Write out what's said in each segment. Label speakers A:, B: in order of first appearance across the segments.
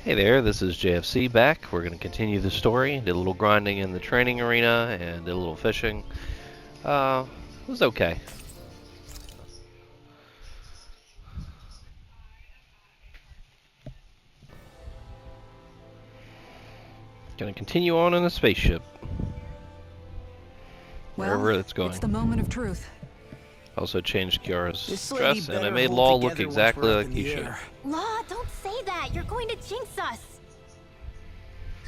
A: Hey there, this is JFC back. We're going to continue the story. Did a little grinding in the training arena and did a little fishing. It was okay. Gonna continue on in the spaceship. Wherever it's going.
B: It's the moment of truth.
A: Also changed Kiara's
C: This
A: dress, and I
C: better
A: made
C: hold
A: Law look
C: together once
A: exactly
C: we're up
A: like
C: in
A: he
C: the
A: should.
C: air.
D: Law, don't say that. You're going to jinx us.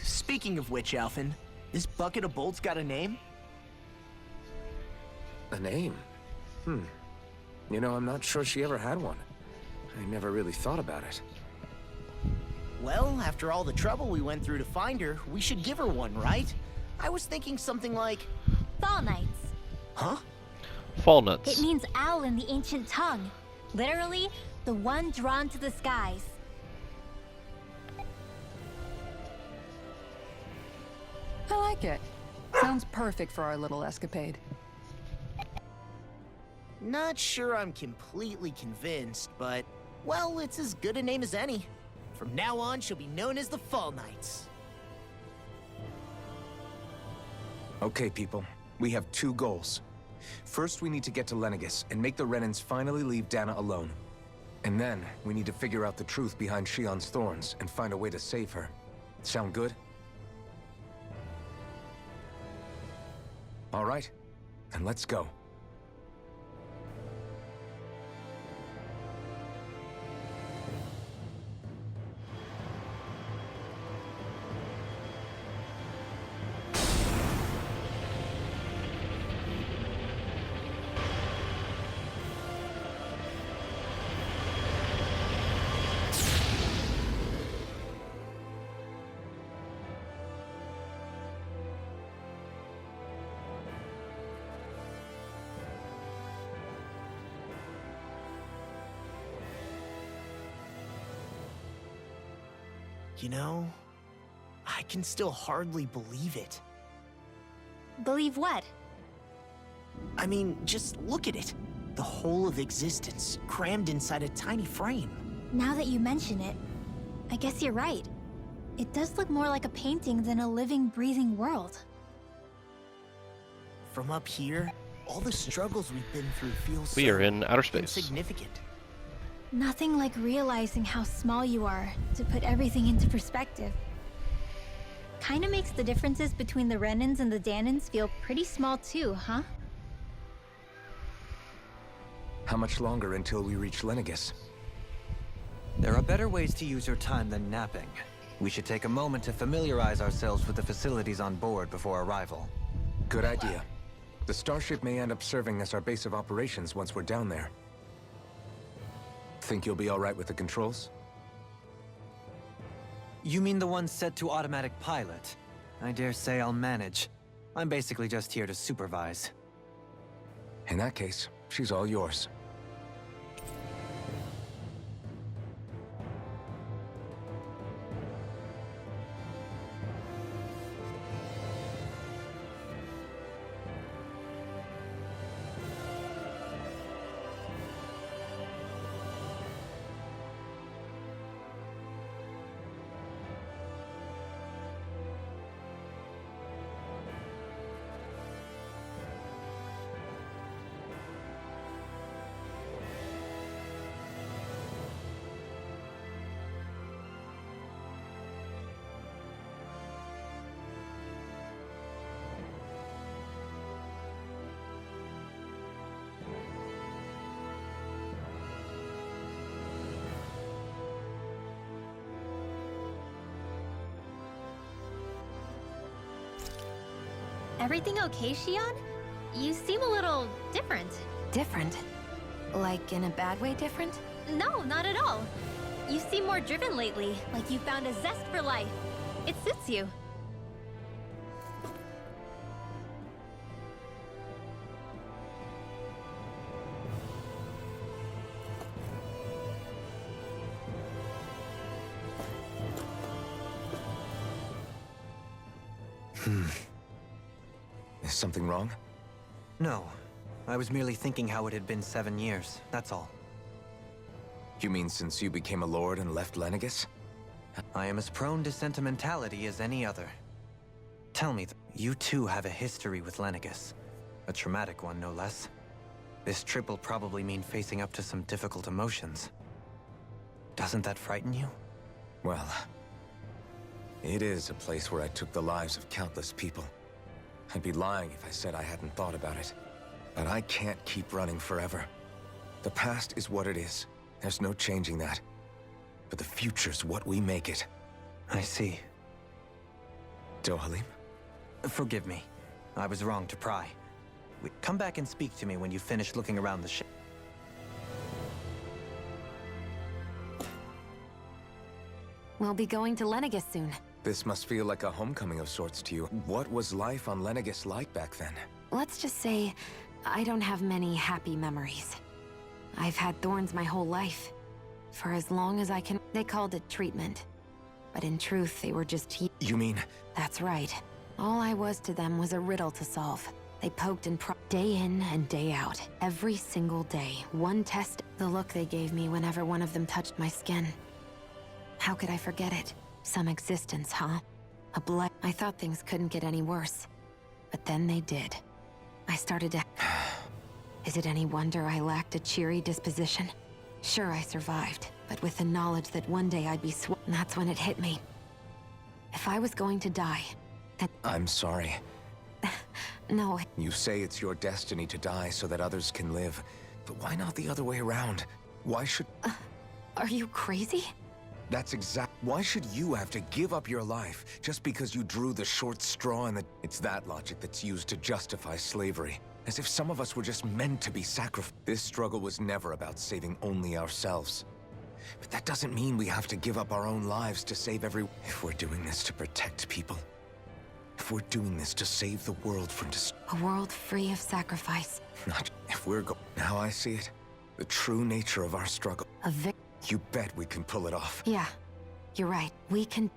C: Speaking of which, Alphen, this bucket of bolts got a name?
E: A name? You know, I'm not sure she ever had one. I never really thought about it.
C: Well, after all the trouble we went through to find her, we should give her one, right? I was thinking something like...
D: Fall Knights.
C: Huh?
A: Fall nuts.
D: It means owl in the ancient tongue. Literally, the one drawn to the skies.
B: I like it. Sounds perfect for our little escapade.
C: Not sure I'm completely convinced, but... Well, it's as good a name as any. From now on, she'll be known as the Fall Knights.
E: Okay, people. We have two goals. First, we need to get to Lenegis and make the Renans finally leave Dahna alone. And then, we need to figure out the truth behind Shion's thorns and find a way to save her. Sound good? All right, then let's go.
C: You know, I can still hardly believe it.
D: Believe what?
C: I mean, just look at it. The whole of existence, crammed inside a tiny frame.
D: Now that you mention it, I guess you're right. It does look more like a painting than a living, breathing world.
C: From up here, all the struggles we've been through feel so
A: We are in outer space.
C: insignificant.
D: Nothing like realizing how small you are to put everything into perspective. Kinda makes the differences between the Renans and the Dahnans feel pretty small too, huh?
E: How much longer until we reach Lenegis?
F: There are better ways to use your time than napping. We should take a moment to familiarize ourselves with the facilities on board before arrival.
E: Good idea. The starship may end up serving as our base of operations once we're down there. Think you'll be all right with the controls?
F: You mean the one set to automatic pilot? I dare say I'll manage. I'm basically just here to supervise.
E: In that case, she's all yours.
D: Everything okay, Shion? You seem a little different.
B: Different? Like in a bad way different?
D: No, not at all. You seem more driven lately, like you found a zest for life. It suits you.
E: Is something wrong?
F: No. I was merely thinking how it had been 7 years, that's all.
E: You mean since you became a lord and left Lenegis?
F: I am as prone to sentimentality as any other. Tell me, you too have a history with Lenegis. A traumatic one, no less. This trip will probably mean facing up to some difficult emotions. Doesn't that frighten you?
E: Well, it is a place where I took the lives of countless people. I'd be lying if I said I hadn't thought about it. But I can't keep running forever. The past is what it is. There's no changing that. But the future's what we make it.
F: I see.
E: Dohalim?
F: Forgive me. I was wrong to pry. Come back and speak to me when you finish looking around the ship.
G: We'll be going to Lenegis soon.
E: This must feel like a homecoming of sorts to you. What was life on Lenegis like back then?
G: Let's just say, I don't have many happy memories. I've had thorns my whole life. For as long as I can. They called it treatment. But in truth, they were just
E: You mean?
G: That's right. All I was to them was a riddle to solve. They poked and day in and day out. Every single day. One test. The look they gave me whenever one of them touched my skin. How could I forget it? Some existence, huh? A blood. I thought things couldn't get any worse. But then they did. I started to... Is it any wonder I lacked a cheery disposition? Sure, I survived, but with the knowledge that one day I'd be that's when it hit me. If I was going to die, then...
E: I'm sorry.
G: No.
E: You say it's your destiny to die so that others can live. But why not the other way around? Why should...
G: Are you crazy?
E: That's Why should you have to give up your life just because you drew the short straw and It's that logic that's used to justify slavery. As if some of us were just meant to be sacrificed. This struggle was never about saving only ourselves. But that doesn't mean we have to give up our own lives to save If we're doing this to protect people, if we're doing this to save the world from
G: A world free of sacrifice.
E: Not if we're Now I see it. The true nature of our struggle. You bet we can pull it off.
G: Yeah, you're right. We can...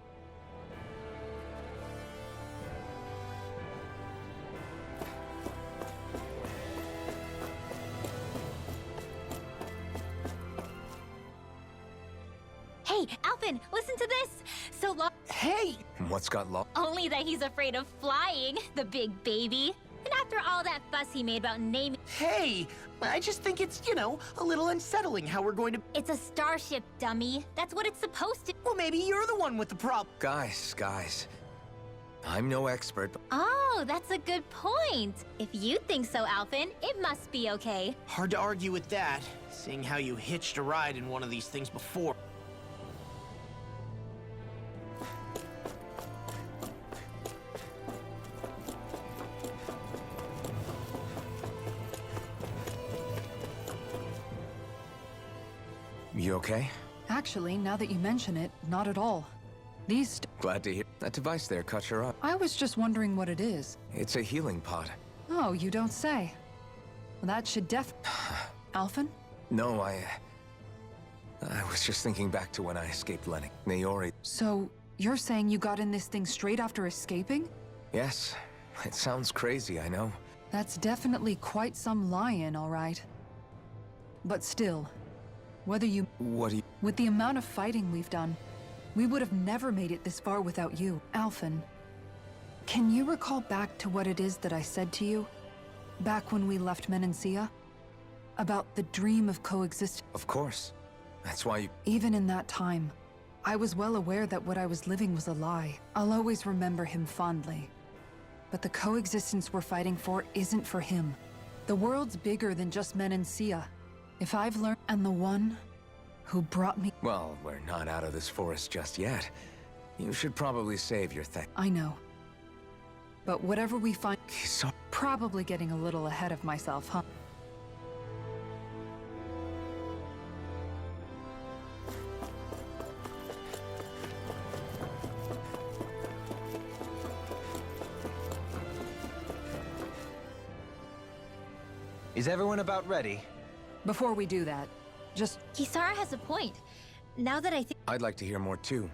D: Hey, Alphen, listen to this! So long.
C: Hey!
E: What's got lost?
D: Only that he's afraid of flying, the big baby. And after all that fuss he made about naming...
C: Hey! I just think it's, a little unsettling how we're going to...
D: It's a starship, dummy. That's what it's supposed to...
C: Well, maybe you're the one with the problem.
E: Guys. I'm no expert, but...
D: Oh, that's a good point. If you think so, Alphen, it must be okay.
C: Hard to argue with that, seeing how you hitched a ride in one of these things before.
E: You okay?
B: Actually, now that you mention it, not at all. These...
E: Glad to hear. That device there cut her up.
B: I was just wondering what it is.
E: It's a healing pod.
B: Oh, you don't say. Well, that should Alphen?
E: No, I was just thinking back to when I escaped Lenny. Naori.
B: So, you're saying you got in this thing straight after escaping?
E: Yes. It sounds crazy, I know.
B: That's definitely quite some lie-in, all right. But still, whether you...
E: What do you...
B: With the amount of fighting we've done, we would have never made it this far without you. Alphen, can you recall back to what it is that I said to you? Back when we left Menancia? About the dream of coexistence?
E: Of course. That's why you...
B: Even in that time, I was well aware that what I was living was a lie. I'll always remember him fondly. But the coexistence we're fighting for isn't for him. The world's bigger than just Menancia. If I've learned... And the one who brought me...
E: Well, we're not out of this forest just yet. You should probably save your thing.
B: I know. But whatever we find...
E: So...
B: Probably getting a little ahead of myself, huh?
F: Is everyone about ready?
B: Before we do that, just...
D: Kisara has a point. Now that I think...
E: I'd like to hear more too.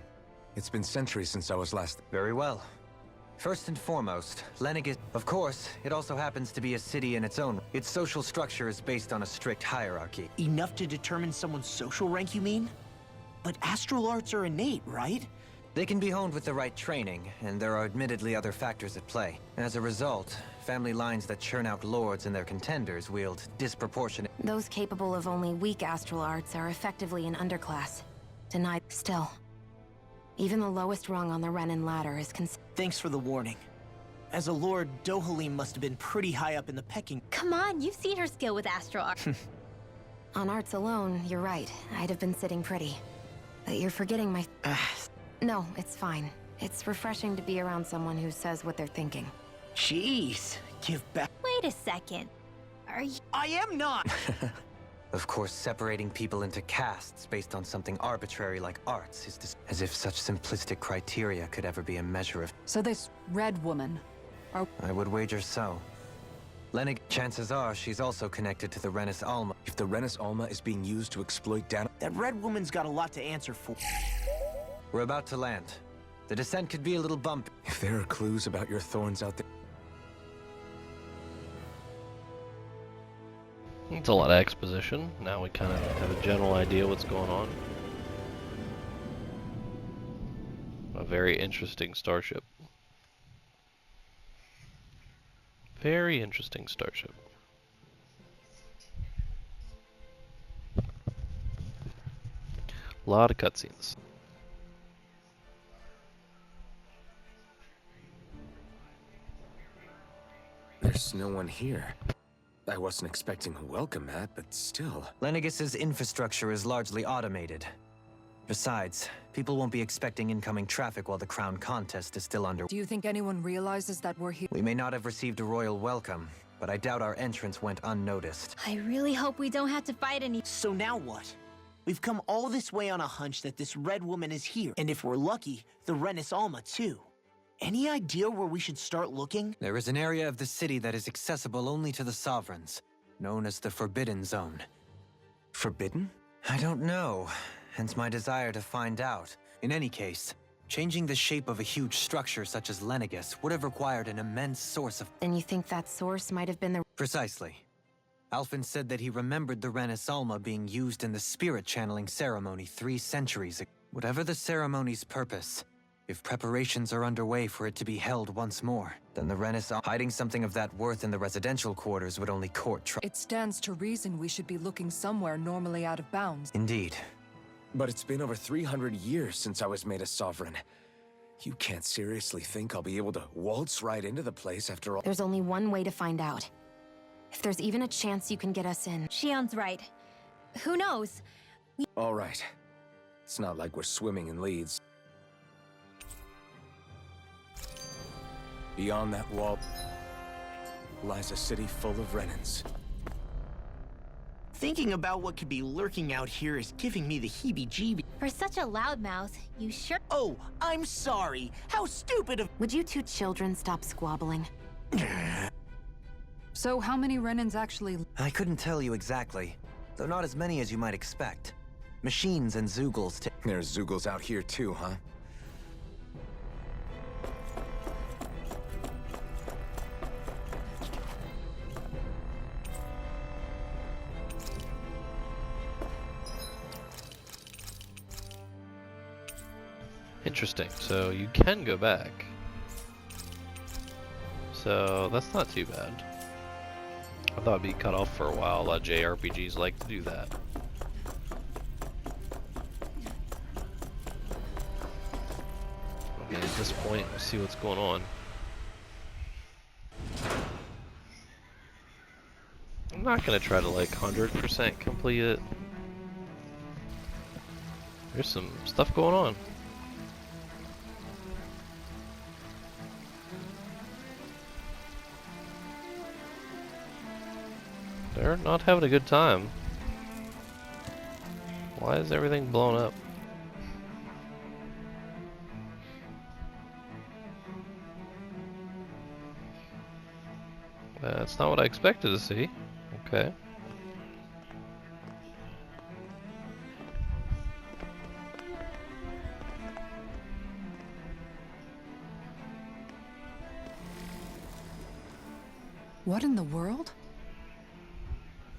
E: It's been centuries since I was last...
F: Very well. First and foremost, Lenegis... Of course, it also happens to be a city in its own. Its social structure is based on a strict hierarchy.
C: Enough to determine someone's social rank, you mean? But astral arts are innate, right?
F: They can be honed with the right training, and there are admittedly other factors at play. As a result, family lines that churn out lords and their contenders wield disproportionate...
G: Those capable of only weak astral arts are effectively an underclass. Denied. Still, even the lowest rung on the Renan ladder is
C: Thanks for the warning. As a lord, Dohalim must have been pretty high up in the pecking...
D: Come on, you've seen her skill with astral art.
G: On arts alone, you're right. I'd have been sitting pretty. But you're forgetting my... No, it's fine. It's refreshing to be around someone who says what they're thinking.
C: Jeez, give back...
D: Wait a second. Are you...
C: I am not!
F: Of course, separating people into castes based on something arbitrary like arts is as if such simplistic criteria could ever be a measure of...
B: So this red woman...
F: I would wager so. Lenig, chances are she's also connected to the Renis Alma.
E: If the Renis Alma is being used to exploit Dahna...
C: That red woman's got a lot to answer for.
F: We're about to land. The descent could be a little bumpy.
E: If there are clues about your thorns out there...
A: It's a lot of exposition. Now we kind of have a general idea what's going on. A very interesting starship. Very interesting starship. A lot of cutscenes.
E: There's no one here. I wasn't expecting a welcome mat, but still.
F: Lenegus's infrastructure is largely automated. Besides, people won't be expecting incoming traffic while the crown contest is still under.
B: Do you think anyone realizes that we're here?
F: We may not have received a royal welcome, but I doubt our entrance went unnoticed.
D: I really hope we don't have to fight any...
C: So now what? We've come all this way on a hunch that this red woman is here, and if we're lucky, the Renis Alma too. Any idea where we should start looking?
F: There is an area of the city that is accessible only to the sovereigns, known as the Forbidden Zone.
E: Forbidden?
F: I don't know, hence my desire to find out. In any case, changing the shape of a huge structure such as Lenegus would have required an immense source of...
G: And you think that source might have been the...
F: Precisely. Alphen said that he remembered the Renis Alma being used in the spirit channeling ceremony 3 centuries ago. Whatever the ceremony's purpose, if preparations are underway for it to be held once more, then the Renis Alma... Hiding something of that worth in the residential quarters would only court trouble.
B: It stands to reason we should be looking somewhere normally out of bounds.
F: Indeed.
E: But it's been over 300 years since I was made a sovereign. You can't seriously think I'll be able to waltz right into the place after all.
G: There's only one way to find out. If there's even a chance you can get us in.
D: Shion's right. Who knows?
E: All right. It's not like we're swimming in leads. Beyond that wall lies a city full of Renans.
C: Thinking about what could be lurking out here is giving me the heebie-jeebies.
D: For such a loudmouth, you sure...
C: Oh, I'm sorry. How stupid of...
G: Would you two children stop squabbling?
B: So how many Renans actually...
F: I couldn't tell you exactly, though not as many as you might expect. Machines and Zeugles
E: There's Zeugles out here too, huh?
A: Interesting. So you can go back. So that's not too bad. I thought it'd be cut off for a while. A lot of JRPGs like to do that. Okay, at this point, let's see what's going on. I'm not gonna try to like 100% complete it. There's some stuff going on. They're not having a good time. Why is everything blown up? That's not what I expected to see. Okay.
B: What in the world?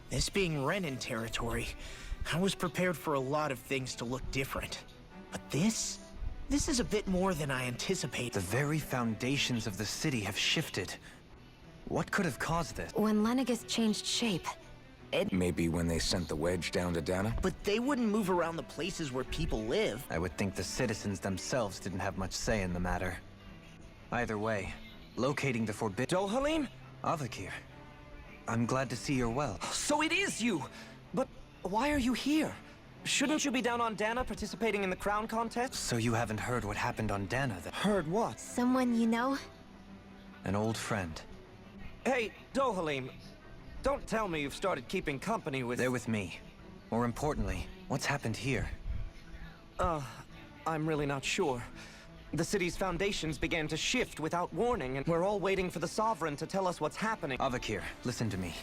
C: This being Renan territory, I was prepared for a lot of things to look different. But this is a bit more than I anticipated.
F: The very foundations of the city have shifted. What could have caused this?
G: When Lenegus changed shape,
E: Maybe when they sent the wedge down to Dahna?
C: But they wouldn't move around the places where people live.
F: I would think the citizens themselves didn't have much say in the matter. Either way, locating the forbidden...
H: Dohalim?
F: Avakir, I'm glad to see you're well.
H: So it is you! But why are you here? Shouldn't you be down on Dahna participating in the crown contest?
F: So you haven't heard what happened on Dahna then?
H: Heard what?
D: Someone you know?
F: An old friend.
H: Hey, Dohalim, don't tell me you've started keeping company with...
F: They're with me. More importantly, what's happened here?
H: I'm really not sure. The city's foundations began to shift without warning, and we're all waiting for the Sovereign to tell us what's happening.
F: Avakir, listen to me.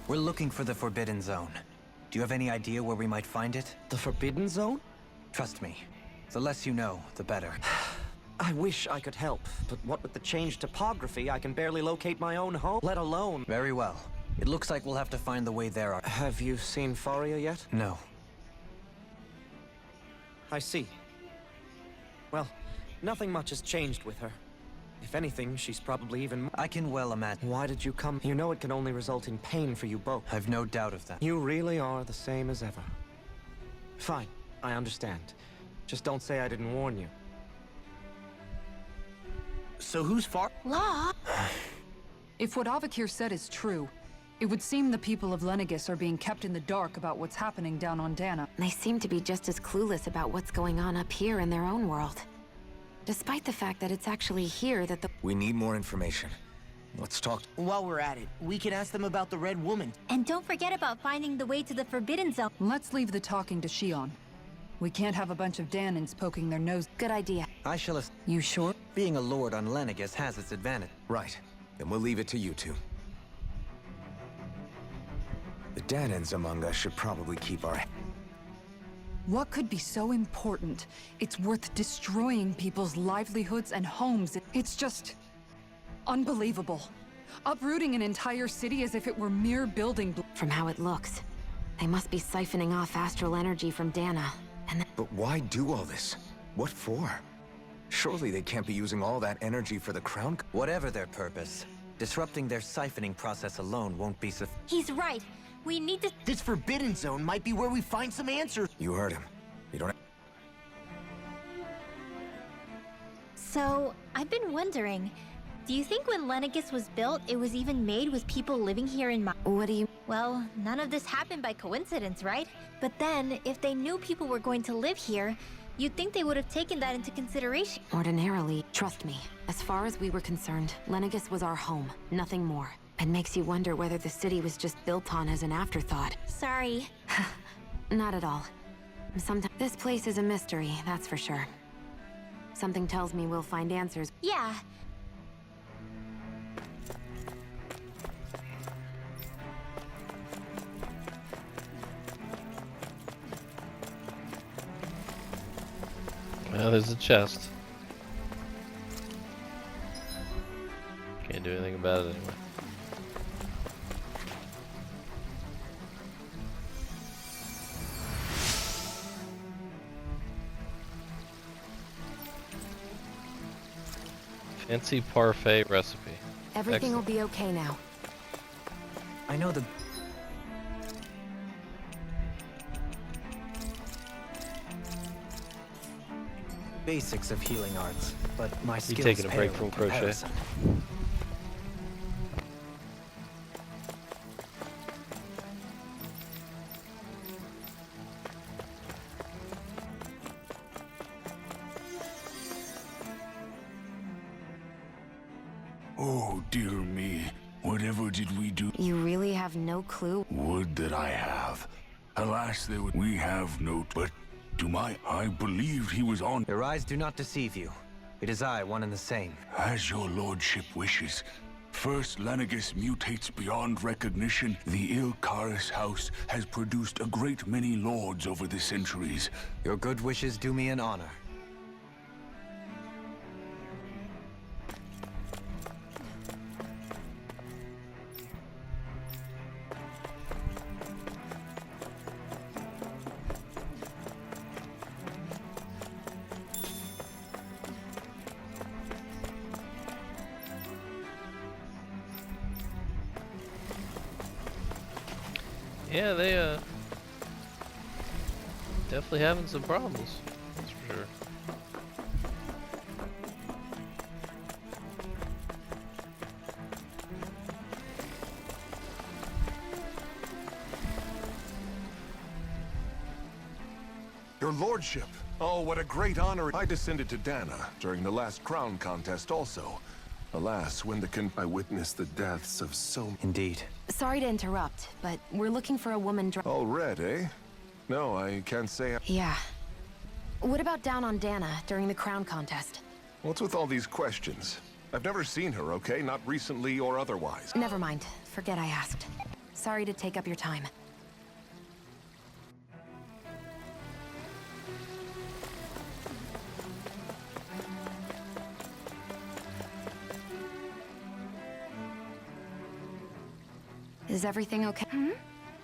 F: We're looking for the Forbidden Zone. Do you have any idea where we might find it?
H: The Forbidden Zone?
F: Trust me. The less you know, the better.
H: I wish I could help, but what with the changed topography, I can barely locate my own home, let alone...
F: Very well. It looks like we'll have to find the way there.
H: Have you seen Faria yet?
F: No.
H: I see. Well, nothing much has changed with her. If anything, she's probably even...
F: I can well imagine.
H: Why did you come? You know it can only result in pain for you both.
F: I've no doubt of that.
H: You really are the same as ever. Fine, I understand. Just don't say I didn't warn you.
C: So who's far?
D: Law?
B: If what Avakir said is true, it would seem the people of Lenegus are being kept in the dark about what's happening down on Dahna.
G: they seem to be just as clueless about what's going on up here in their own world. Despite the fact that it's actually here that the...
E: We need more information. Let's talk.
C: While we're at it, we can ask them about the Red Woman.
D: And don't forget about finding the way to the Forbidden Zone.
B: Let's leave the talking to Shion. We can't have a bunch of Danans poking their nose.
G: Good idea.
F: I shall...
B: You sure?
F: Being a lord on Lenegus has its advantage.
E: Right. Then we'll leave it to you two. The Danans among us should probably keep our...
B: What could be so important? It's worth destroying people's livelihoods and homes. It's just... unbelievable. Uprooting an entire city as if it were mere building...
G: From how it looks, they must be siphoning off astral energy from Dahna. And
E: But why do all this? What for? Surely they can't be using all that energy for the crown...
F: Whatever their purpose, disrupting their siphoning process alone won't be sufficient.
D: He's right. We need to...
C: This Forbidden Zone might be where we find some answers.
E: You heard him. You don't...
D: So, I've been wondering, do you think when Lenegus was built, it was even made with people living here in
G: what do you...
D: Well, none of this happened by coincidence, right? But then, if they knew people were going to live here, you'd think they would have taken that into consideration.
G: Ordinarily, trust me, as far as we were concerned, Lenegus was our home, nothing more. It makes you wonder whether the city was just built on as an afterthought.
D: Sorry.
G: Not at all. Sometimes this place is a mystery, that's for sure. Something tells me we'll find answers.
D: Yeah.
A: Well, there's a chest. Can't do anything about it anyway. Fancy parfait recipe.
G: Everything will
A: Excellent.
G: be okay now.
F: I know the... basics of healing arts, but my skills
A: taking a break
F: pale in
A: from crochet?
F: comparison.
I: Oh, dear me. Whatever did we do?
G: You really have no clue?
I: Would that I have. Alas, we have no... But I believed he was on...
F: Your eyes do not deceive you. It is I, one and the same.
I: As your lordship wishes. First, Lenegus mutates beyond recognition. The Ilkaris house has produced a great many lords over the centuries.
F: Your good wishes do me an honor.
A: Yeah, they definitely having some problems. That's for sure.
J: Your lordship. Oh, what a great honor. I descended to Dahna during the last crown contest also. Alas, when I witnessed the deaths of so...
F: Indeed.
G: Sorry to interrupt, but we're looking for a woman
J: All red, eh? No, I can't say...
G: Yeah. What about down on Dahna during the crown contest?
J: What's with all these questions? I've never seen her, okay? Not recently or otherwise.
G: Never mind. Forget I asked. Sorry to take up your time. Is everything okay?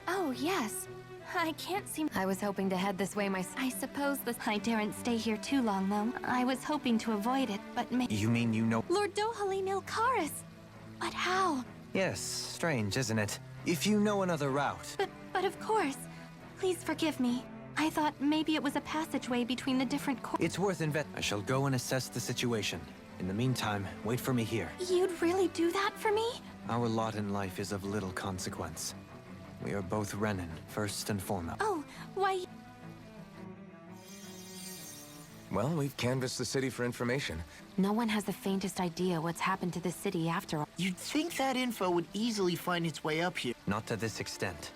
K: Oh, yes. I can't seem...
G: I was hoping to head this way myself.
K: I suppose I daren't stay here too long, though. I was hoping to avoid it, but
F: You mean you know...
K: Lord Dohalim Ilkaris! But how?
F: Yes, strange, isn't it? If you know another route...
K: But of course. Please forgive me. I thought maybe it was a passageway between the different
F: It's worth I shall go and assess the situation. In the meantime, wait for me here.
K: You'd really do that for me?
F: Our lot in life is of little consequence. We are both Renan, first and foremost.
K: Oh, why...
E: Well, we've canvassed the city for information.
G: No one has the faintest idea what's happened to the city after all.
C: You'd think that info would easily find its way up here.
F: Not to this extent,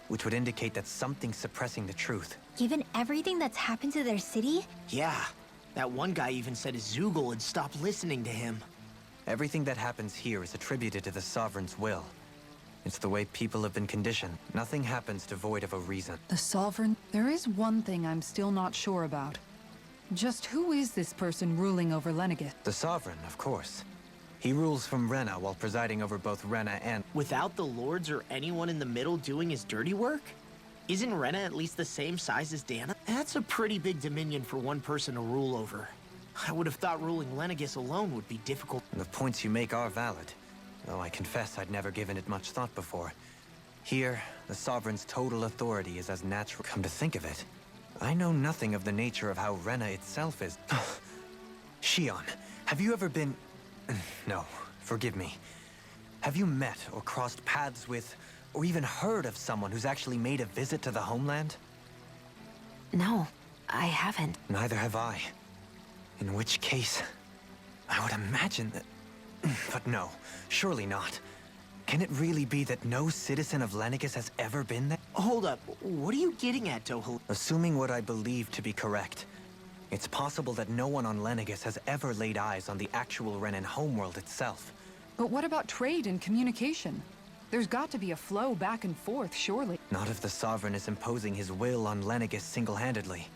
F: which would indicate that something's suppressing the truth.
D: Given everything that's happened to their city?
C: Yeah. That one guy even said his Zoogle had stopped listening to him.
F: Everything that happens here is attributed to the Sovereign's will. It's the way people have been conditioned. Nothing happens devoid of a reason.
B: The Sovereign? There is one thing I'm still not sure about. Just who is this person ruling over Lenegis?
F: The Sovereign, of course. He rules from Rena while presiding over both Rena and...
C: Without the lords or anyone in the middle doing his dirty work? Isn't Rena at least the same size as Dahna? That's a pretty big dominion for one person to rule over. I would have thought ruling Lenegis alone would be difficult.
F: The points you make are valid, though I confess I'd never given it much thought before. Here, the Sovereign's total authority is as natural. Come to think of it, I know nothing of the nature of how Rena itself is. Shion, have you ever been... No, forgive me. Have you met or crossed paths with, or even heard of someone who's actually made a visit to the homeland?
G: No, I haven't.
F: Neither have I. In which case, I would imagine that... But no, surely not. Can it really be that no citizen of Lenegis has ever been there?
C: Hold up, what are you getting at, Dohal?
F: Assuming what I believe to be correct, it's possible that no one on Lenegis has ever laid eyes on the actual Renan homeworld itself.
B: But what about trade and communication? There's got to be a flow back and forth, surely.
F: Not if the Sovereign is imposing his will on Lenegis single-handedly.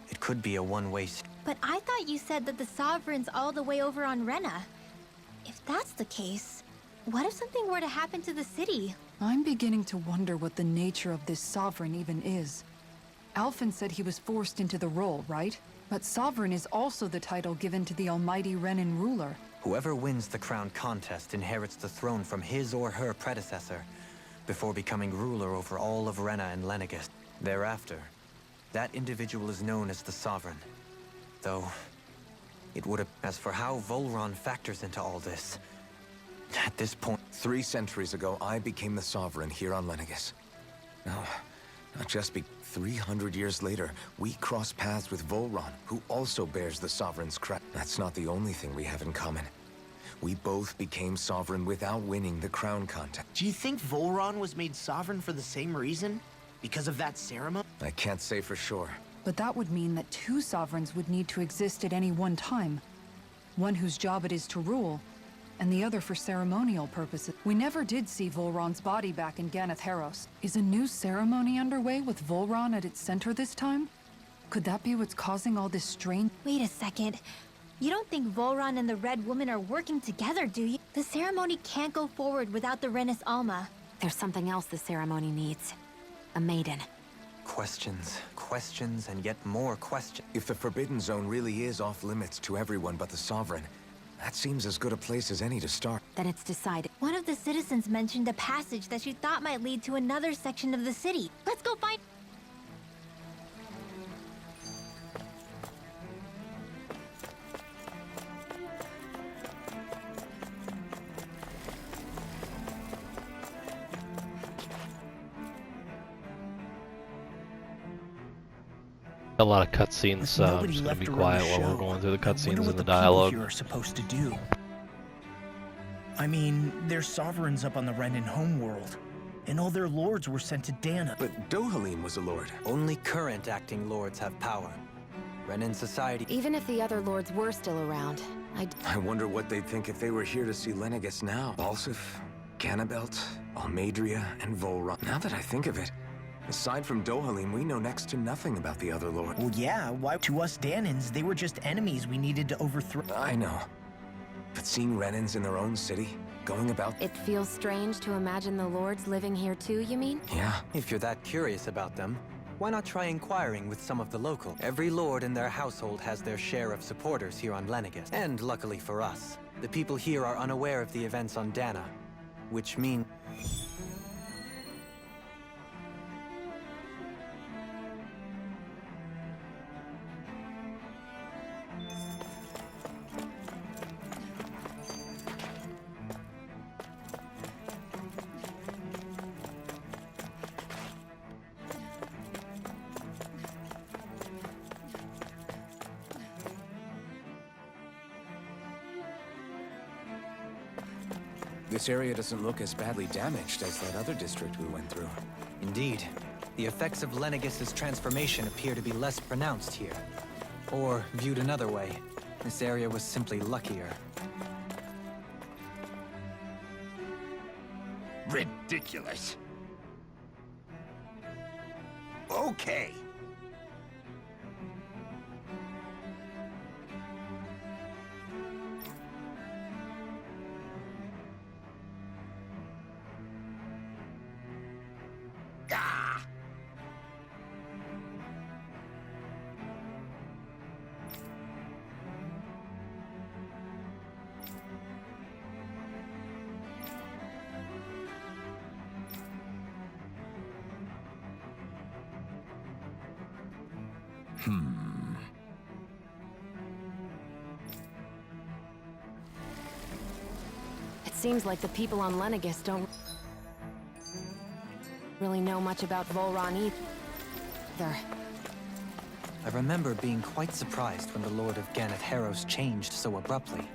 F: It could be a one-way street.
D: But I thought you said that the Sovereign's all the way over on Rena. If that's the case, what if something were to happen to the city?
B: I'm beginning to wonder what the nature of this Sovereign even is. Alphen said he was forced into the role, right? But Sovereign is also the title given to the almighty Renan ruler.
F: Whoever wins the crown contest inherits the throne from his or her predecessor, before becoming ruler over all of Rena and Lenegis. Thereafter, that individual is known as the Sovereign. Though, it would have... As for how Volron factors into all this, at this point...
E: 3 centuries ago, I became the Sovereign here on Lenegis. Now, not just 300 years later, we cross paths with Volron, who also bears the Sovereign's crown. That's not the only thing we have in common. We both became Sovereign without winning the crown contest.
C: Do you think Volron was made Sovereign for the same reason? Because of that ceremony?
E: I can't say for sure.
B: But that would mean that 2 sovereigns would need to exist at any one time. One whose job it is to rule, and the other for ceremonial purposes. We never did see Volron's body back in Ganath Haros. Is a new ceremony underway with Volron at its center this time? Could that be what's causing all this strain?
D: Wait a second. You don't think Volron and the Red Woman are working together, do you? The ceremony can't go forward without the Renis Alma.
G: There's something else the ceremony needs. A maiden.
F: Questions, questions, and yet more questions.
E: If the Forbidden Zone really is off limits to everyone but the Sovereign, That seems as good a place as any to start.
G: Then it's decided.
D: One of the citizens mentioned a passage that she thought might lead to another section of the city. Let's go find...
A: A lot of cutscenes, so I'm just gonna be quiet while we're going through the cutscenes and the dialogue.
C: You're supposed to do. I mean, there's sovereigns up on the Renan homeworld, and all their lords were sent to Dahna.
E: But Dohalim was a lord.
F: Only current acting lords have power. Renan society...
G: Even if the other lords were still around,
E: I wonder what they'd think if they were here to see Lenegis now. Balsif, Cannabelt, Almadria, and Volron. Now that I think of it, aside from Dohalim, we know next to nothing about the other lord.
C: Well, yeah, why? To us Danans, they were just enemies we needed to overthrow.
E: I know. But seeing Renans in their own city, going about...
G: It feels strange to imagine the lords living here too, you mean?
E: Yeah.
F: If you're that curious about them, why not try inquiring with some of the local? Every lord in their household has their share of supporters here on Lenegis. And luckily for us, the people here are unaware of the events on Dahna, which means...
E: This area doesn't look as badly damaged as that other district we went through.
F: Indeed. The effects of Lenegis's transformation appear to be less pronounced here. Or, viewed another way, this area was simply luckier.
L: Ridiculous. Okay.
G: It seems like the people on Lenegis don't really know much about Volron either.
F: I remember being quite surprised when the Lord of Ganath Harros changed so abruptly.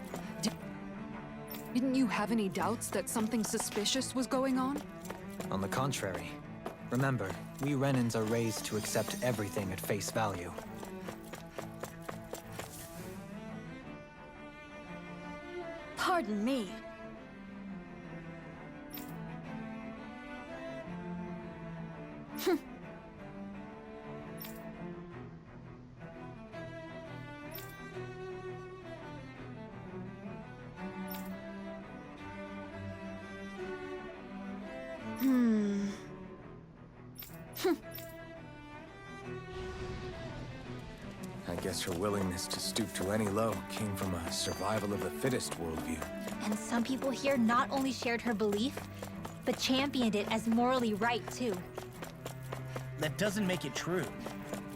B: Didn't you have any doubts that something suspicious was going on?
F: On the contrary. Remember, we Renans are raised to accept everything at face value.
K: Pardon me.
E: I guess her willingness to stoop to any low came from a survival of the fittest worldview.
D: And some people here not only shared her belief, but championed it as morally right, too.
C: That doesn't make it true.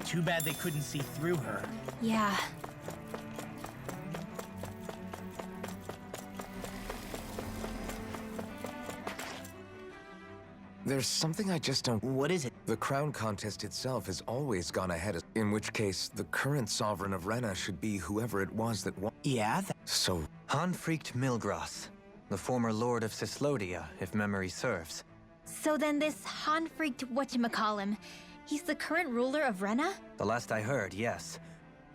C: Too bad they couldn't see through her.
D: Yeah.
E: There's something I just don't...
C: What is it?
E: The crown contest itself has always gone ahead, in which case, the current sovereign of Rena should be whoever it was that won.
C: Yeah,
E: So...
F: Hanfrikt Milgras, the former lord of Cislodia, if memory serves.
D: So then this Hanfrikt whatchamacallem, he's the current ruler of Rena?
F: The last I heard, yes.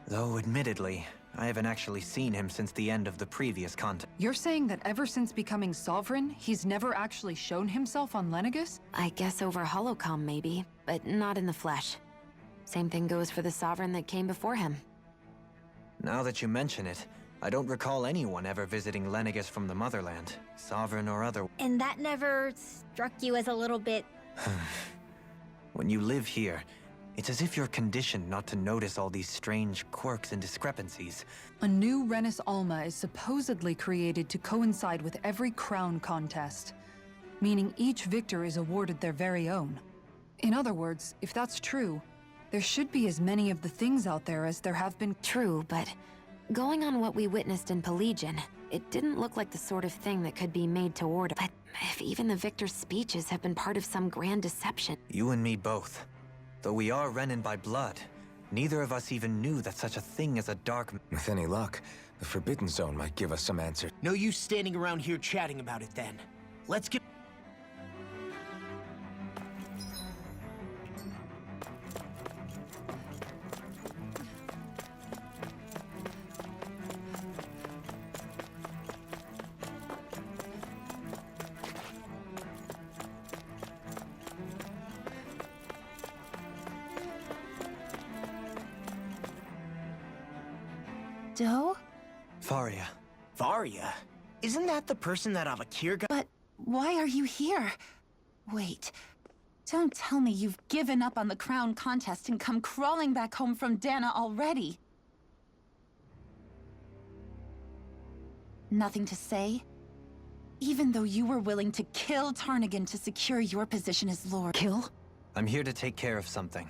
F: Though, admittedly, I haven't actually seen him since the end of the previous contest.
B: You're saying that ever since becoming sovereign, he's never actually shown himself on Lenegis?
G: I guess over holocom maybe, but not in the flesh. Same thing goes for the sovereign that came before him.
F: Now that you mention it, I don't recall anyone ever visiting Lenegis from the motherland, sovereign or other.
D: And that never struck you as a little bit...
F: When you live here, It's as if you're conditioned not to notice all these strange quirks and discrepancies.
B: A new Renis Alma is supposedly created to coincide with every crown contest, meaning each victor is awarded their very own. In other words, if that's true, there should be as many of the things out there as there have been.
G: True, but going on what we witnessed in Pelegion, it didn't look like the sort of thing that could be made to order. But if even the victor's speeches have been part of some grand deception...
F: You and me both. Though we are Renin by blood, neither of us even knew that such a thing as a dark...
E: With any luck, the Forbidden Zone might give us some answers.
C: No use standing around here chatting about it then. Let's get...
K: Doe?
F: Faria.
C: Varia? Isn't that the person that Avakir got?
K: But why are you here? Wait. Don't tell me you've given up on the crown contest and come crawling back home from Dahna already. Nothing to say? Even though you were willing to kill Tarnigan to secure your position as Lord.
B: Kill?
F: I'm here to take care of something.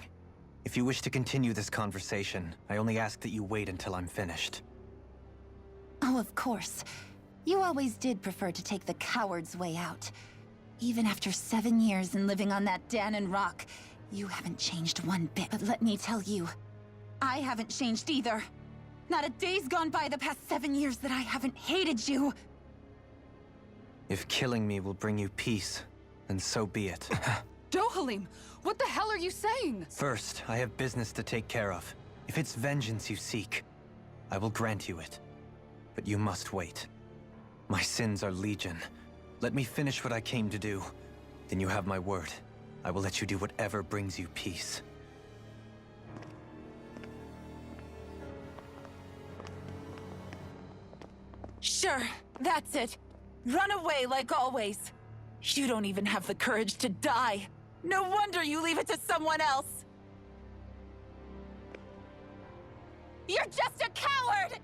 F: If you wish to continue this conversation, I only ask that you wait until I'm finished.
K: Oh, of course. You always did prefer to take the coward's way out. Even after 7 years and living on that Dahnan rock, you haven't changed one bit. But let me tell you, I haven't changed either. Not a day's gone by the past 7 years that I haven't hated you.
F: If killing me will bring you peace, then so be it.
B: Dohalim, what the hell are you saying?
F: First, I have business to take care of. If it's vengeance you seek, I will grant you it. But you must wait. My sins are legion. Let me finish what I came to do. Then you have my word. I will let you do whatever brings you peace.
K: Sure, that's it. Run away like always. You don't even have the courage to die. No wonder you leave it to someone else. You're just a coward!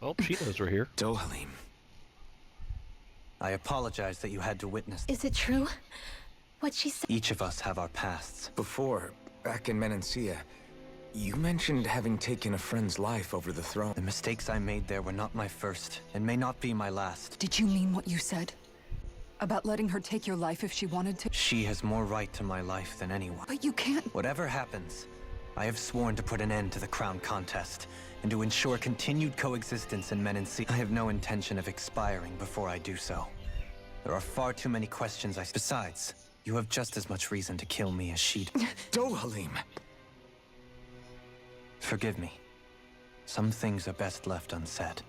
A: Oh, she knows we're here.
E: Dohalim.
F: I apologize that you had to witness.
D: Is it true? What she said?
F: Each of us have our pasts.
E: Before, back in Menancia, you mentioned having taken a friend's life over the throne.
F: The mistakes I made there were not my first, and may not be my last.
B: Did you mean what you said? About letting her take your life if she wanted to?
F: She has more right to my life than anyone.
B: But you can't.
F: Whatever happens, I have sworn to put an end to the crown contest, and to ensure continued coexistence in Menancia. I have no intention of expiring before I do so. There are far too many questions Besides, you have just as much reason to kill me as she did.
E: Dohalim!
F: Forgive me. Some things are best left unsaid.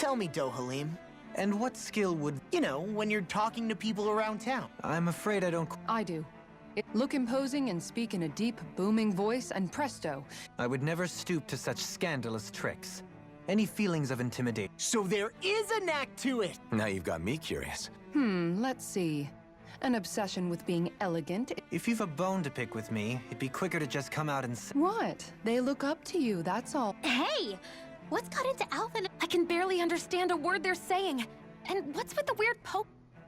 C: Tell me, Dohalim.
H: And what skill would...
C: You know, when you're talking to people around town.
H: I'm afraid I don't...
B: I do. Look imposing and speak in a deep, booming voice, and presto.
F: I would never stoop to such scandalous tricks. Any feelings of intimidation?
C: So there is a knack to it!
E: Now you've got me curious.
B: Let's see. An obsession with being elegant.
F: If you've a bone to pick with me, it'd be quicker to just come out and say...
B: What? They look up to you, that's all.
G: Hey! What's got into Alpha? I can barely understand a word they're saying. And what's with the weird poke?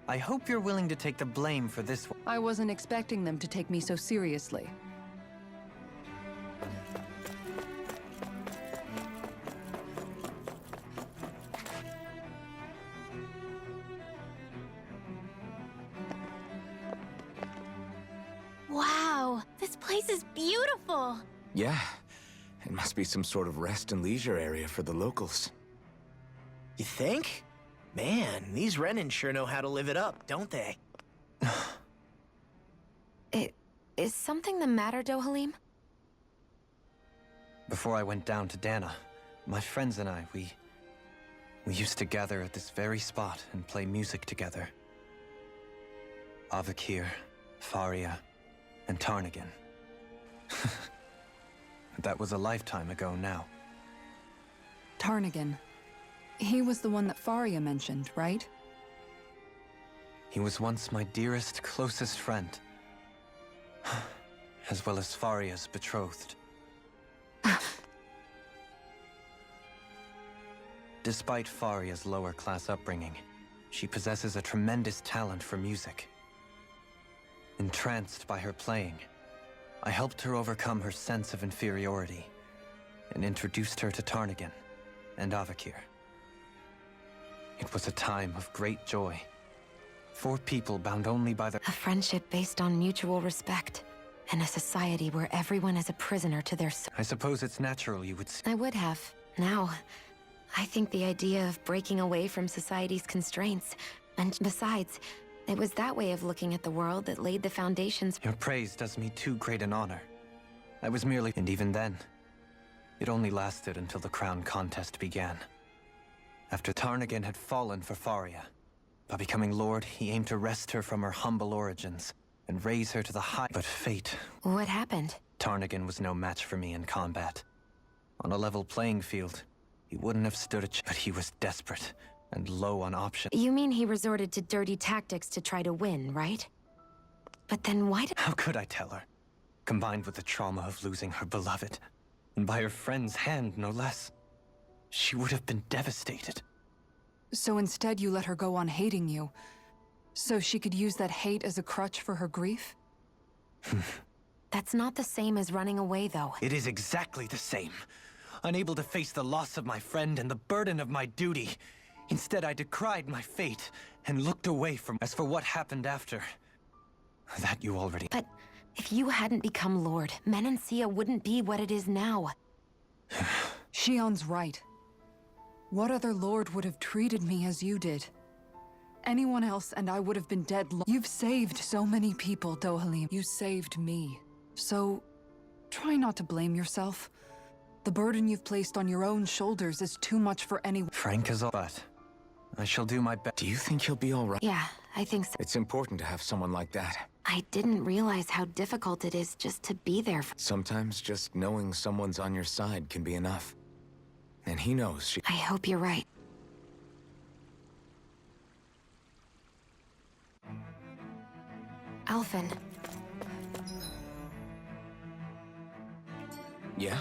F: I hope you're willing to take the blame for this one.
B: I wasn't expecting them to take me so seriously.
G: Wow, this place is beautiful.
E: Yeah, it must be some sort of rest and leisure area for the locals.
C: You think? Man, these Renans sure know how to live it up, don't they?
G: Is something the matter, Dohalim?
F: Before I went down to Dahna, my friends and I, we used to gather at this very spot and play music together. Avakir, Faria, and Tarnagan. That was a lifetime ago now.
B: Tarnagan. He was the one that Faria mentioned, right?
F: He was once my dearest, closest friend. As well as Faria's betrothed. Despite Faria's lower-class upbringing, she possesses a tremendous talent for music. Entranced by her playing, I helped her overcome her sense of inferiority and introduced her to Tarnagan and Avakir. It was a time of great joy. 4 people bound only by their...
G: A friendship based on mutual respect, and a society where everyone is a prisoner to their...
F: I suppose it's natural you would...
G: I would have. Now, I think the idea of breaking away from society's constraints, and besides, it was that way of looking at the world that laid the foundations...
F: Your praise does me too great an honor. I was merely... And even then, it only lasted until the crown contest began. After Tarnagan had fallen for Faria, by becoming Lord, he aimed to wrest her from her humble origins and raise her to the high... But fate...
G: What happened?
F: Tarnagan was no match for me in combat. On a level playing field, he wouldn't have stood a chance. But he was desperate and low on options.
G: You mean he resorted to dirty tactics to try to win, right? But then why did...
F: How could I tell her? Combined with the trauma of losing her beloved, and by her friend's hand, no less, she would have been devastated.
B: So instead you let her go on hating you, so she could use that hate as a crutch for her grief?
G: That's not the same as running away, though.
F: It is exactly the same. Unable to face the loss of my friend and the burden of my duty. Instead, I decried my fate and looked away from... As for what happened after, that you already...
G: But if you hadn't become Lord, Menancia wouldn't be what it is now.
B: Shion's right. What other Lord would have treated me as you did? Anyone else and I would have been dead. You've saved so many people, Dohalim. You saved me. So, try not to blame yourself. The burden you've placed on your own shoulders is too much for anyone.
F: Frank is all... But I shall do my best.
E: Do you think he'll be all right?
G: Yeah, I think so.
E: It's important to have someone like that.
G: I didn't realize how difficult it is just to be there.
E: Sometimes just knowing someone's on your side can be enough. And he knows she...
G: I hope you're right. Alphen.
E: Yeah?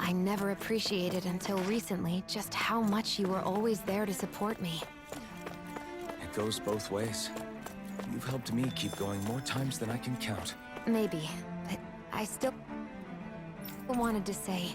G: I never appreciated until recently just how much you were always there to support me.
E: It goes both ways. You've helped me keep going more times than I can count.
G: Maybe, but I still wanted to say...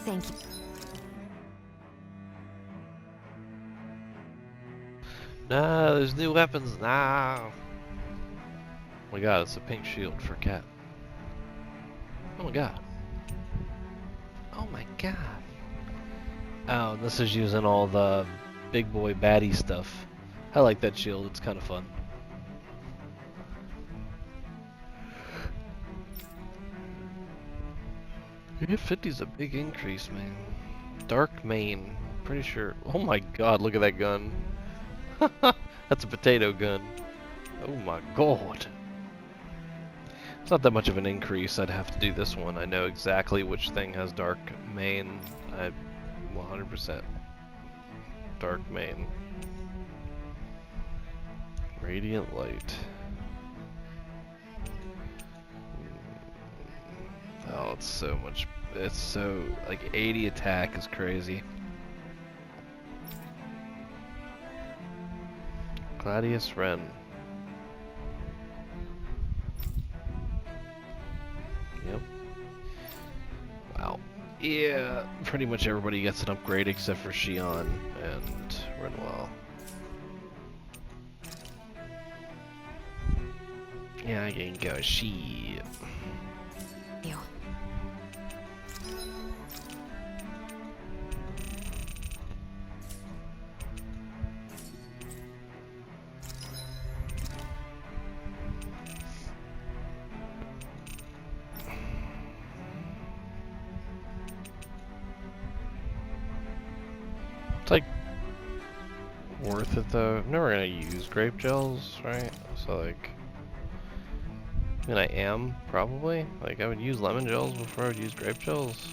G: Thank you.
A: Nah, there's new weapons now. Oh my god, it's a pink shield for Cat. Oh my god. Oh my god. Oh, this is using all the big boy baddie stuff. I like that shield, it's kind of fun. Yeah, 50's a big increase, man. Dark main, pretty sure. Oh my god, look at that gun. That's a potato gun. Oh my god. It's not that much of an increase. I'd have to do this one. I know exactly which thing has dark main. 100% dark main. Radiant light. Oh, it's so much. It's so like 80 attack is crazy. Gladius Ren. Yep. Wow. Yeah, pretty much everybody gets an upgrade except for Xion and Renwell. Yeah, I can go she.
G: You.
A: It's like worth it though. I'm never gonna use grape gels, right? So like, I mean I am probably. Like I would use lemon gels before I would use grape gels.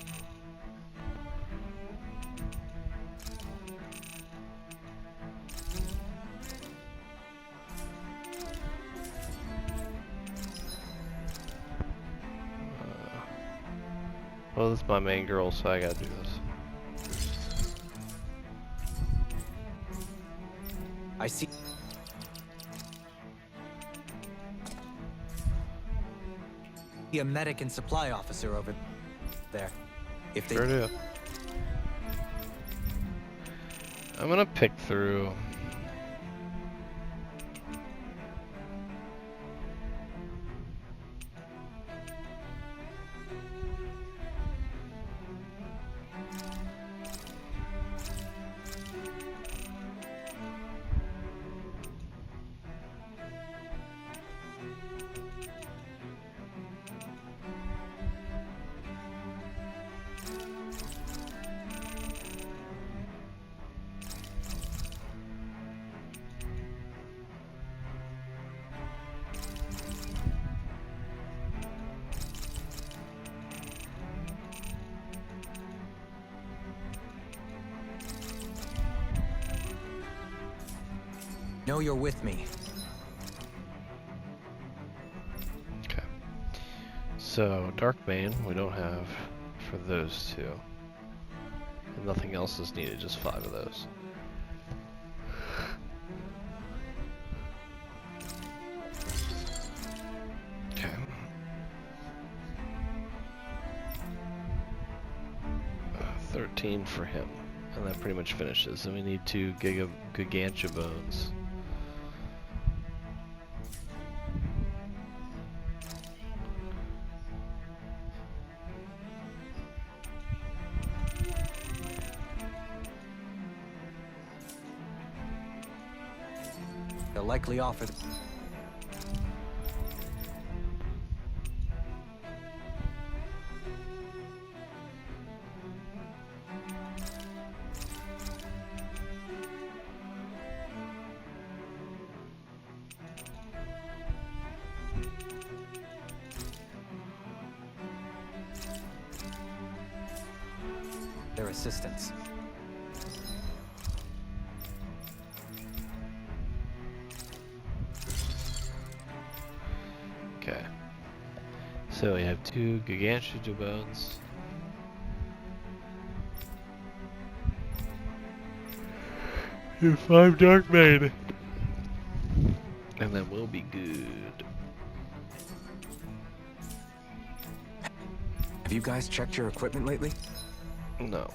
A: Well, this is my main girl, so I gotta do this.
F: I see. A medic and supply officer over there. If they
A: Sure do. I'm gonna pick through.
F: know you're with me.
A: Okay. So, Dark Bane we don't have for those two. And nothing else is needed, just 5 of those. Okay. 13 for him. And that pretty much finishes. And we need 2 Gigantia Bones.
F: They'll likely offer. Their assistance.
A: Okay. So we have 2 Gigantia Bones. And 5 Dark Maid. And then we'll be good.
E: Have you guys checked your equipment lately?
A: No.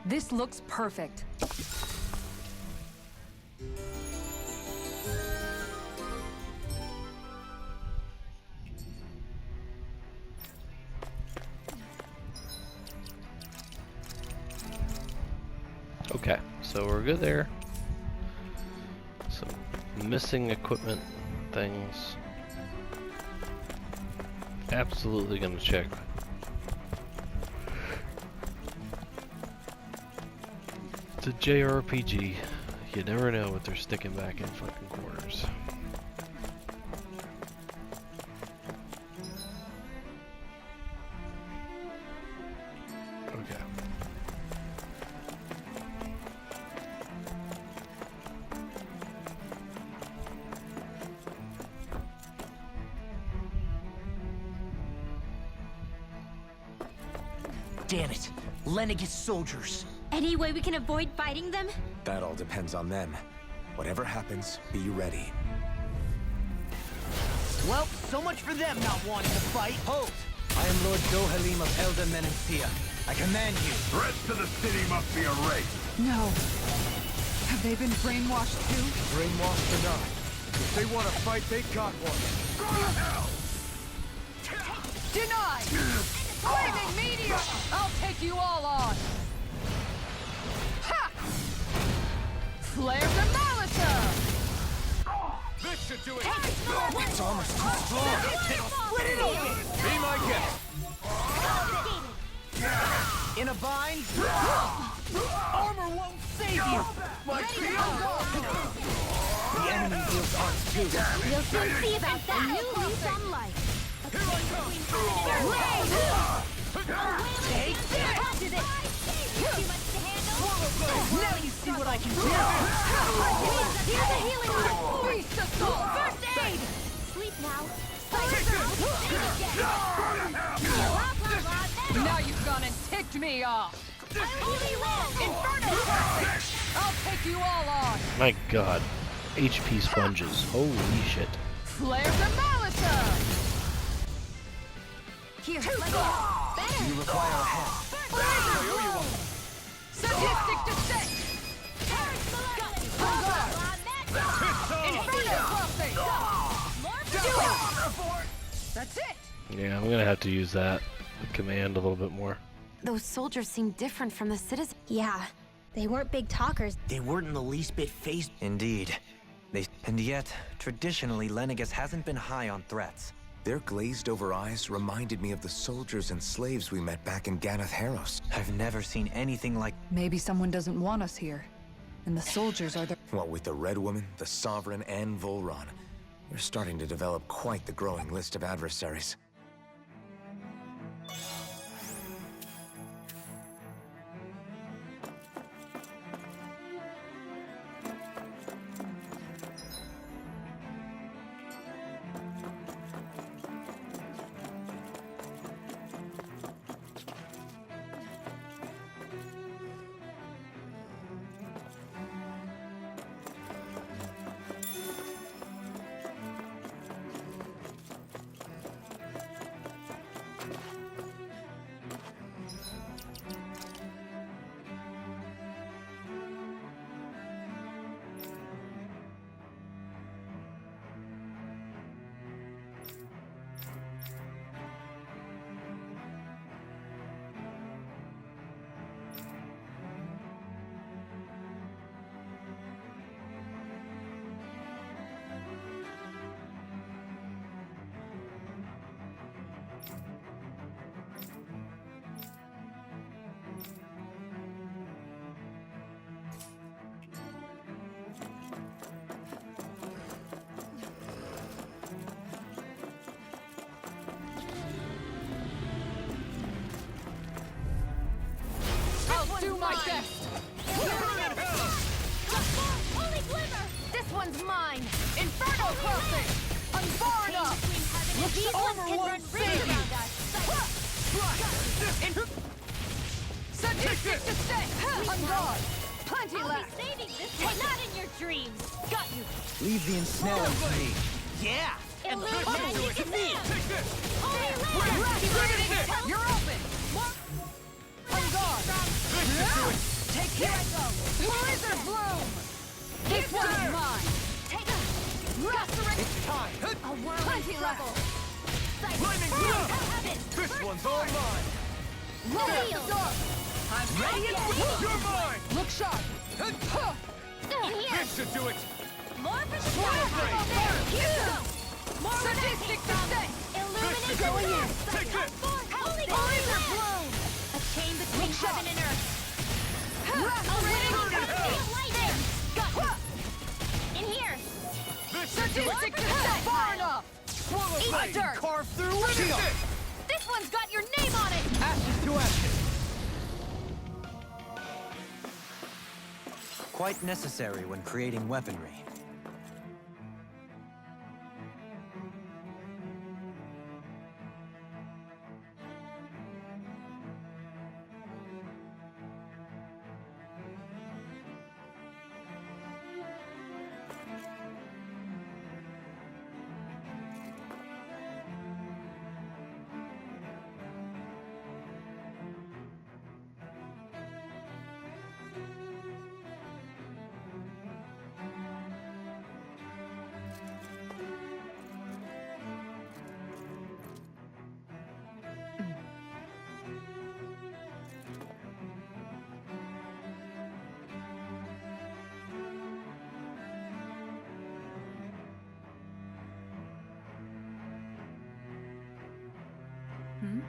B: This looks perfect.
A: Okay, so we're good there. Some missing equipment things. Absolutely gonna check. It's a JRPG. You never know what they're sticking back in fucking corners. Okay.
C: Damn it. Lenegis soldiers.
D: Any way we can avoid fighting them?
E: That all depends on them. Whatever happens, be ready.
C: Well, so much for them not wanting to fight.
H: Hold! I am Lord Dohalim of Elda Menencia. I command you.
I: Threats to the city must be erased.
B: No. Have they been brainwashed too?
H: Brainwashed or not, if they want to fight, they got one.
I: Go to hell!
B: Denied! Flaming meteor! I'll take you all on! Ha! Flare the Malisa!
H: This should do it!
C: Its armor's too strong. Split it open!
H: Be my guest!
C: In a bind? Armor won't save you! The enemy wields arms too.
D: We'll soon see about that. A new lease on life.
C: Take this!
D: Too much to handle?
C: Now you see what I can do!
D: Here's a healing word.
B: Beast assault!
D: First aid! Sleep now.
B: Now you've gone and ticked me off! Inferno! I'll take you all on!
A: My god. HP sponges. Holy shit.
B: Flare the Malisa!
D: Here, let go. Better.
H: You require a hand.
B: Sadistic descent! Inferno crossing! Do it! That's it!
A: Yeah, I'm gonna have to use that command a little bit more.
G: Those soldiers seem different from the citizens.
D: Yeah, they weren't big talkers.
C: They weren't in the least bit phased.
F: Indeed. And yet, traditionally, Lenegis hasn't been high on threats.
E: Their glazed-over eyes reminded me of the soldiers and slaves we met back in Ganath Haros.
F: I've never seen anything like...
B: Maybe someone doesn't want us here. And the soldiers are the...
E: What with the Red Woman, the Sovereign, and Volron, we're starting to develop quite the growing list of adversaries.
B: crossing! I'm far enough!
D: These ones can run rings around us.
B: Sadistic to stay! On guard! Plenty
D: I'll
B: left!
D: be saving this one. Not in your dreams. Got you.
F: Leave the ensnaring to me.
H: Yeah! And
D: Illuminate
H: listen to it!
D: it now. Holy
B: You're open! On guard! Take here I go! Blizzard Bloom! This one's mine!
D: Take a
H: It's time!
D: a whirling
B: Plenty left.
D: trouble.
H: Lightning
D: I'll
H: blow!
D: have it.
H: This
D: First
H: one's all mine!
B: Roll out the door! I'm ready and
H: You're mine!
B: look sharp!
D: In here.
H: This should do it!
D: More for the
B: Swirl
D: fire.
B: blade.
D: There. Here you go. More where that
B: Sadistic
D: came
B: to
D: from.
B: stay!
D: Illuminate
H: Go
D: the
H: in.
D: dark side.
H: Take this.
D: Holy
B: Blizzard Bloom!
D: A chain between heaven and earth. A
B: Rain!
D: ring of lightning. Got you. In here.
H: This
B: Sadistic to stay! Far enough!
H: Swallow
B: Eat
H: blade!
B: dirt.
H: Carve through it!
D: This one's got your name on it.
H: Ashes to ashes!
F: Quite necessary when creating weaponry.
B: Hmm?